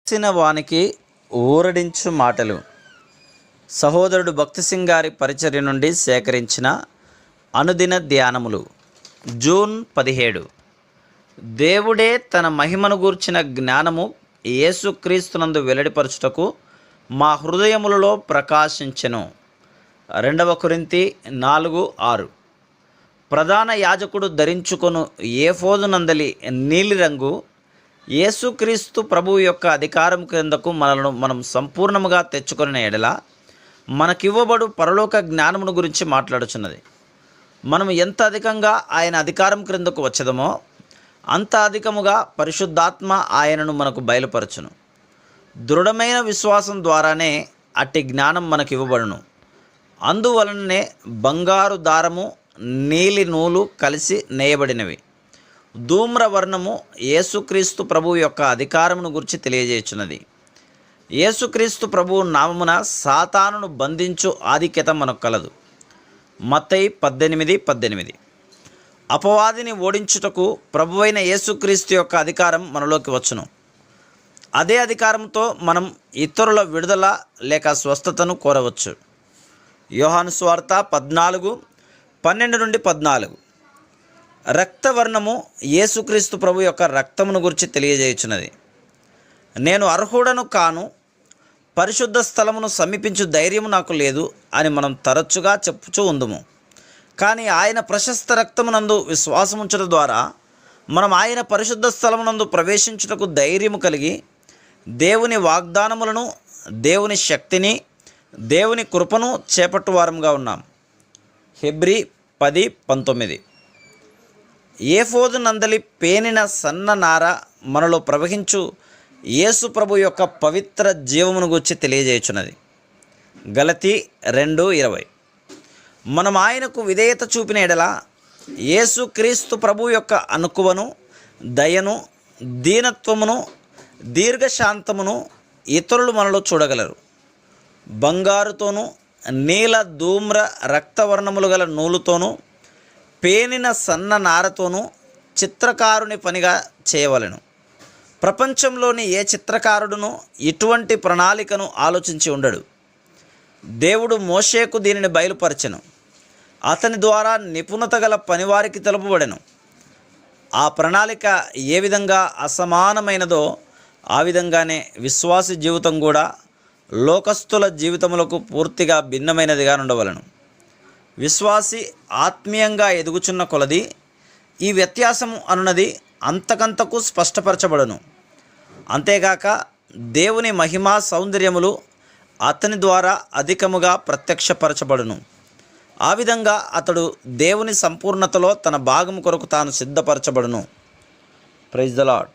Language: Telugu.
ఇచ్చిన వానికి ఊరడించు మాటలు. సహోదరుడు భక్తి సింగ్ గారి పరిచర్య నుండి సేకరించిన అనుదిన ధ్యానములు. జూన్ 17. దేవుడే తన మహిమను గూర్చిన జ్ఞానము యేసుక్రీస్తునందు వెల్లడిపరచుటకు మా హృదయములలో ప్రకాశించెను. 2 కొరింథీ 4:6. ప్రధాన యాజకుడు ధరించుకొను ఏఫోదునందలి నీలిరంగు యేసుక్రీస్తు ప్రభువు యొక్క అధికారం క్రిందకు మనం సంపూర్ణముగా తెచ్చుకొనిన ఎడల మనకివ్వబడు పరలోక జ్ఞానమును గురించి మాట్లాడుచున్నది. మనం ఎంత అధికంగా ఆయన అధికారం క్రిందకు వచ్చదమో అంత అధికముగా పరిశుద్ధాత్మ ఆయనను మనకు బయలుపరచును. దృఢమైన విశ్వాసం ద్వారానే అట్టి జ్ఞానం మనకు ఇవ్వబడును. అందువలననే బంగారు దారము నీలి నూలు కలిసి నేయబడినవి. ధూమ్రవర్ణము యేసుక్రీస్తు ప్రభువు యొక్క అధికారమును గురించి తెలియజేయుచున్నది. యేసుక్రీస్తు ప్రభువు నామమున సాతానును బంధించు ఆధిక్యత మనకు కలదు. మత్తయి 18:18. అపవాదిని ఓడించుటకు ప్రభువైన యేసుక్రీస్తు యొక్క అధికారం మనలోకి వచ్చును. అదే అధికారంతో మనం ఇతరుల విడుదల లేక స్వస్థతను కోరవచ్చు. యోహాను సువార్త 14:12-14. రక్తవర్ణము యేసుక్రీస్తు ప్రభు యొక్క రక్తమును గురించి తెలియజేయుచున్నది. నేను అర్హుడను కాను, పరిశుద్ధ స్థలమును సమీపించు ధైర్యము నాకు లేదు అని మనం తరచుగా చెప్పుచూ ఉందుము. కానీ ఆయన ప్రశస్త రక్తమునందు విశ్వాసముంచడం ద్వారా మనం ఆయన పరిశుద్ధ స్థలమునందు ప్రవేశించుటకు ధైర్యము కలిగి దేవుని వాగ్దానములను, దేవుని శక్తిని, దేవుని కృపను చేపట్టువారంగా ఉన్నాం. హెబ్రీ 10:19. ఏఫోదు నందలి పేనిన సన్న నార మనలో ప్రవహించు యేసు ప్రభు యొక్క పవిత్ర జీవమును గురించి తెలియజేయుచున్నది. గలతీ 2:20. మనం ఆయనకు విధేయత చూపిన ఎడల యేసు క్రీస్తు ప్రభు యొక్క అనుకువను, దయను, దీనత్వమును, దీర్ఘశాంతమును ఇతరులు మనలో చూడగలరు. బంగారుతోనూ నీల ధూమ్ర రక్తవర్ణములు గల నూలుతోనూ పేనిన సన్న నారతోనూ చిత్రకారుని పనిగా చేయవలెను. ప్రపంచంలోని ఏ చిత్రకారుడును ఇటువంటి ప్రణాళికను ఆలోచించి ఉండడు. దేవుడు మోషేకు దీనిని బయలుపరచెను. అతని ద్వారా నిపుణత గల పనివారికి తెలుపబడెను. ఆ ప్రణాళిక ఏ విధంగా అసమానమైనదో ఆ విధంగానే విశ్వాసి జీవితం కూడా లోకస్తుల జీవితములకు పూర్తిగా భిన్నమైనదిగా ఉండవలెను. విశ్వాసి ఆత్మీయంగా ఎదుగుచున్న కొలది ఈ వ్యత్యాసము అనున్నది అంతకంతకు స్పష్టపరచబడును. అంతేగాక దేవుని మహిమా సౌందర్యములు అతని ద్వారా అధికముగా ప్రత్యక్షపరచబడును. ఆ విధంగా అతడు దేవుని సంపూర్ణతలో తన భాగము కొరకు తాను సిద్ధపరచబడును. Praise the lord.